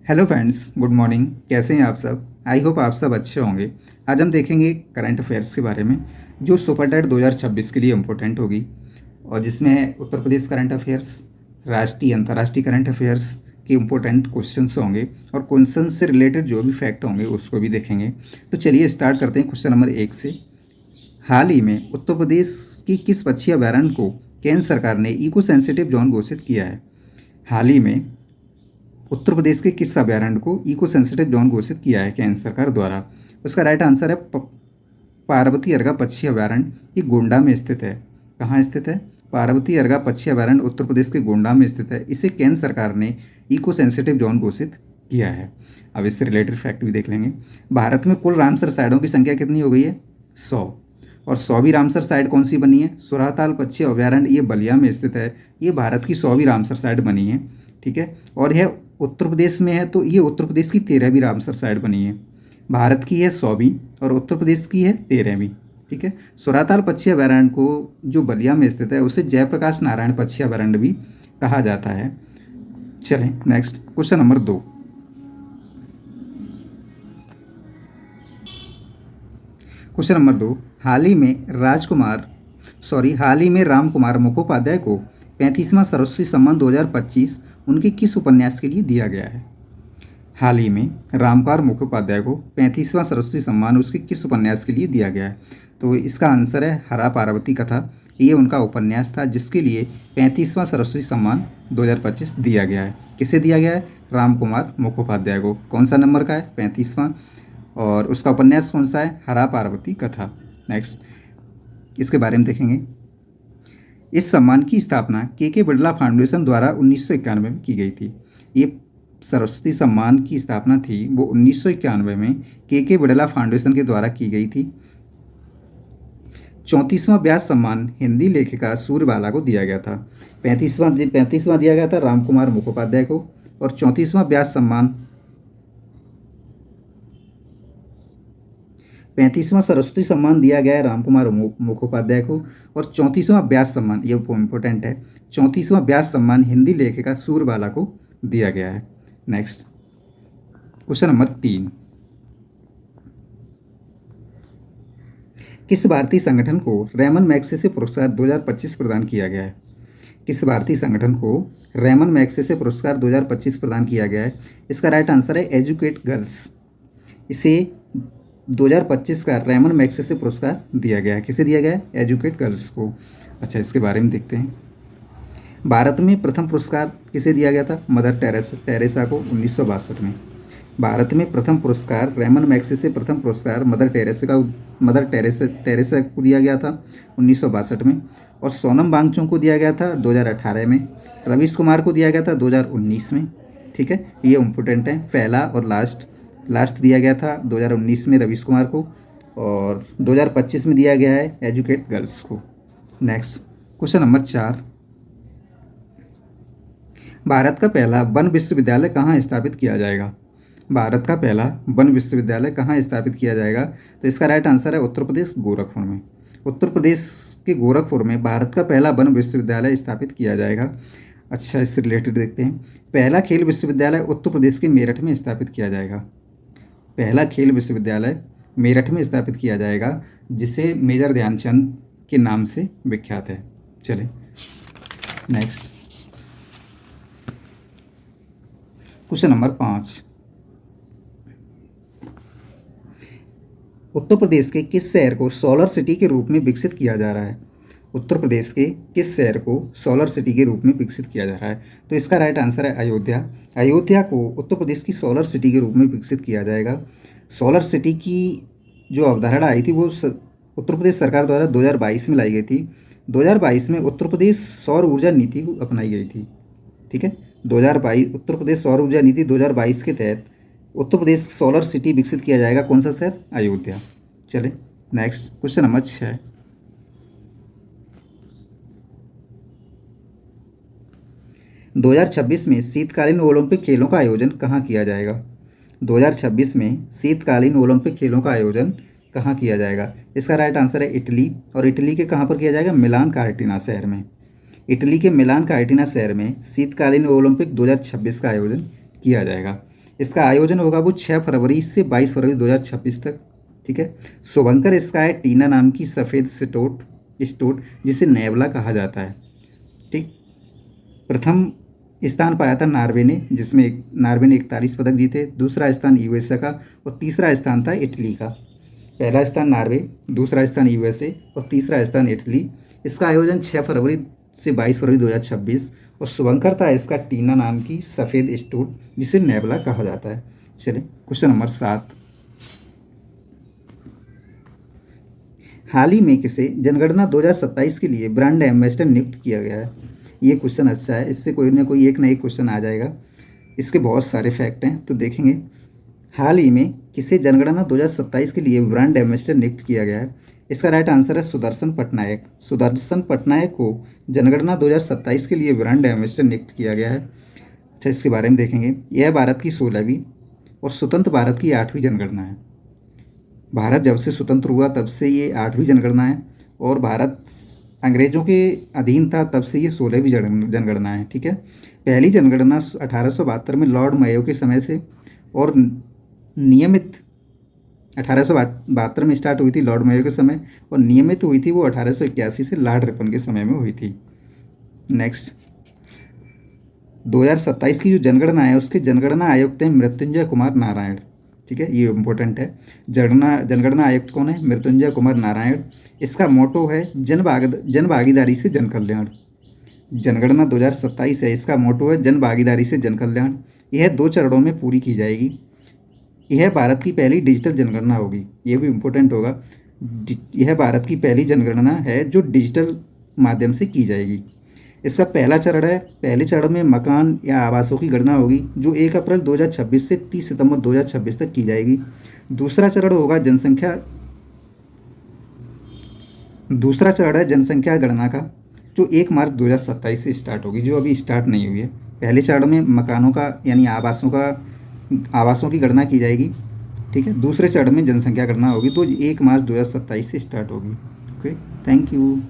Hello friends, good morning. कैसे हैं आप सब? आई होप आप सब अच्छे होंगे। आज हम देखेंगे करंट अफेयर्स के बारे में जो सुपर डेट 2026 के लिए इम्पोर्टेंट होगी और जिसमें उत्तर प्रदेश करंट अफेयर्स, राष्ट्रीय अंतर्राष्ट्रीय करंट अफेयर्स के इम्पोर्टेंट क्वेश्चंस होंगे और क्वेश्चन से रिलेटेड जो भी फैक्ट होंगे उसको भी देखेंगे। तो चलिए स्टार्ट करते हैं क्वेश्चन नंबर 1 से। हाल ही में उत्तर प्रदेश की किस पक्षी अभयारण्य को केंद्र सरकार ने इको सेंसिटिव जोन घोषित किया है? हाल ही में उत्तर प्रदेश के किस अभयारण्य को इको सेंसिटिव जोन घोषित किया है केंद्र सरकार द्वारा? उसका राइट आंसर है पार्वती अर्गा पक्षी अभयारण्य। ये गोंडा में स्थित है। कहाँ स्थित है? पार्वती अर्गा पक्षी अभयारण्य उत्तर प्रदेश के गोंडा में स्थित है। इसे केंद्र सरकार ने इको सेंसिटिव जोन घोषित किया है। अब इससे रिलेटेड फैक्ट भी देख लेंगे। भारत में कुल रामसर साइटों की संख्या कितनी हो गई है? 100। और 100वीं रामसर साइट कौन सी बनी है? सुराताल पक्षी अभयारण्य, ये बलिया में स्थित है। ये भारत की 100वीं रामसर साइट बनी है। ठीक है। और यह उत्तर प्रदेश में है तो ये उत्तर प्रदेश की 13वीं रामसर साइट बनी है। भारत की है 100वीं और उत्तर प्रदेश की है 13वीं। ठीक है। सुराताल पक्षी अभयारण्य को जो बलिया में स्थित है उसे जयप्रकाश नारायण पक्षी अभयारण्य भी कहा जाता है। चलें next question number 2। Question number 2। हाल ही में राम कुमार मुखोपाध्याय को 35वां सरस्वती सम्मान 2025 उनके किस उपन्यास के लिए दिया गया है? हाल ही में रामकुमार मुखोपाध्याय को 35वां सरस्वती सम्मान उसके किस उपन्यास के लिए दिया गया है? तो इसका आंसर है हरा पार्वती कथा। ये उनका उपन्यास था जिसके लिए 35वां सरस्वती सम्मान 2025 दिया गया है। किसे दिया गया है? रामकुमार मुखोपाध्याय को। कौन सा नंबर का है? 35वां। और उसका उपन्यास कौन सा है? हरा पार्वती कथा। नेक्स्ट इसके बारे में देखेंगे। इस सम्मान की स्थापना के बिड़ला फाउंडेशन द्वारा 1991 में की गई थी। ये सरस्वती सम्मान की स्थापना थी वो 1991 में के बिड़ला फाउंडेशन के द्वारा की गई थी। 34वां व्यास सम्मान हिंदी लेखिका सूर्यबाला को दिया गया था। 35वां दिया गया था रामकुमार मुखोपाध्याय को और 34वां व्यास सम्मान 35वां सरस्वती सम्मान दिया गया है रामकुमार मुखोपाध्याय को और 34वां व्यास सम्मान, ये इम्पोर्टेंट है, 34वां व्यास सम्मान हिंदी लेखिका सूरबाला को दिया गया है। Next question number 3। किस भारतीय संगठन को रेमन मैग्सेसे पुरस्कार 2025 प्रदान किया गया है? किस भारतीय संगठन को रेमन मैग्सेसे पुरस्कार 2025 प्रदान किया गया है? इसका राइट आंसर है एजुकेट गर्ल्स। इसे 2025 का रेमन मैग्सेसे पुरस्कार दिया गया है। किसे दिया गया है? एजुकेट गर्ल्स को। अच्छा, इसके बारे में देखते हैं। भारत में प्रथम पुरस्कार किसे दिया गया था? मदर टेरेसा को 1962 में। भारत में प्रथम पुरस्कार रेमन मैग्सेसे प्रथम पुरस्कार मदर टेरेसा को दिया गया था 1962 में। और सोनम वांगचुक को दिया गया था 2018 में। रवीश कुमार को दिया गया था 2019 में। ठीक है, ये इम्पोर्टेंट है। पहला और लास्ट दिया गया था 2019 में रवीश कुमार को और 2025 में दिया गया है एजुकेट गर्ल्स को। Next question number 4। भारत का पहला वन विश्वविद्यालय कहाँ स्थापित किया जाएगा? भारत का पहला वन विश्वविद्यालय कहाँ स्थापित किया जाएगा? तो इसका राइट आंसर है उत्तर प्रदेश, गोरखपुर में। उत्तर प्रदेश के गोरखपुर में भारत का पहला वन विश्वविद्यालय स्थापित किया जाएगा। अच्छा, इससे रिलेटेड देखते हैं। पहला खेल विश्वविद्यालय उत्तर प्रदेश के मेरठ में स्थापित किया जाएगा। पहला खेल विश्वविद्यालय मेरठ में स्थापित किया जाएगा जिसे मेजर ध्यानचंद के नाम से विख्यात है। चले next question number 5। Uttar Pradesh के किस शहर को सोलर सिटी के रूप में विकसित किया जा रहा है? उत्तर प्रदेश के किस शहर को सोलर सिटी के रूप में विकसित किया जा रहा है? तो इसका राइट आंसर है अयोध्या। अयोध्या को उत्तर प्रदेश की सोलर सिटी के रूप में विकसित किया जाएगा। सोलर सिटी की जो अवधारणा आई थी वो उत्तर प्रदेश सरकार द्वारा 2022 में लाई गई थी। 2022 में उत्तर प्रदेश सौर ऊर्जा नीति को अपनाई गई थी। ठीक है, 2022 उत्तर प्रदेश सौर ऊर्जा नीति 2022 के तहत उत्तर प्रदेश सोलर सिटी विकसित किया जाएगा। कौन सा शहर? अयोध्या। चले नेक्स्ट क्वेश्चन नंबर 6। 2026 में शीतकालीन ओलंपिक खेलों का आयोजन कहाँ किया जाएगा? 2026 में शीतकालीन ओलंपिक खेलों का आयोजन कहाँ किया जाएगा? इसका राइट आंसर है इटली। और इटली के कहाँ पर किया जाएगा? मिलान कार्टिना शहर में। इटली के मिलान कार्टिना शहर में शीतकालीन ओलंपिक 2026 का आयोजन किया जाएगा। इसका आयोजन होगा वो 6 फरवरी से 22 फरवरी 2026 तक। ठीक है। शुभंकर इसका है टीना नाम की सफ़ेद स्टोट स्टोट जिसे नेवला कहा जाता है। ठीक। प्रथम स्थान पाया था नार्वे ने, जिसमें नार्वे ने 41 पदक जीते। दूसरा स्थान यूएसए का और तीसरा स्थान था इटली का। पहला स्थान नार्वे, दूसरा स्थान यूएसए और तीसरा स्थान इटली। इसका आयोजन 6 फरवरी से 22 फरवरी 2026 और शुभंकर था इसका टीना नाम की सफ़ेद स्टूट जिसे नेबला कहा जाता है। चलिए क्वेश्चन नंबर 7। हाल ही में किसे जनगणना 2027 के लिए ब्रांड एम्बेसडर नियुक्त किया गया है? ये क्वेश्चन अच्छा है, इससे कोई ना कोई एक ना एक क्वेश्चन आ जाएगा। इसके बहुत सारे फैक्ट हैं तो देखेंगे। हाल ही में किसे जनगणना 2027 के लिए ब्रांड एम्बेसडर नियुक्त किया गया है? इसका राइट आंसर है सुदर्शन पटनायक। सुदर्शन पटनायक को जनगणना 2027 के लिए ब्रांड एम्बेसडर नियुक्त किया गया है। अच्छा, इसके बारे में देखेंगे। यह भारत की 16वीं और स्वतंत्र भारत की 8वीं जनगणना है। भारत जब से स्वतंत्र हुआ तब से ये 8वीं जनगणना है और भारत अंग्रेजों के अधीन था तब से ये 16वीं जनगणना है। ठीक है। पहली जनगणना 1872 में लॉर्ड मेयो के समय से और नियमित 1872 में स्टार्ट हुई थी लॉर्ड मेयो के समय और नियमित हुई थी वो 1881 से लॉर्ड रिपन के समय में हुई थी। नेक्स्ट 2027 की जो जनगणना है उसके जनगणना आयुक्त हैं मृत्युंजय कुमार नारायण। ठीक है, ये इम्पोर्टेंट है। जनगणना आयुक्त कौन है? मृत्युंजय कुमार नारायण। इसका मोटो है जन भागीदारी से जन कल्याण। जनगणना 2027 है, इसका मोटो है जन भागीदारी से जन कल्याण। यह 2 चरणों में पूरी की जाएगी। यह भारत की पहली डिजिटल जनगणना होगी, ये भी इम्पोर्टेंट होगा। यह भारत की पहली जनगणना है जो डिजिटल माध्यम से की जाएगी। इसका पहला चरण है, पहले चरण में मकान या आवासों की गणना होगी जो 1 अप्रैल 2026 से 30 सितंबर 2026 तक की जाएगी। दूसरा चरण है जनसंख्या गणना का जो 1 मार्च 2027 से स्टार्ट होगी, जो अभी स्टार्ट नहीं हुई है। पहले चरण में मकानों का यानी आवासों की गणना की जाएगी। ठीक है। दूसरे चरण में जनसंख्या गणना होगी तो 1 मार्च 2027 से स्टार्ट होगी। Okay, thank you.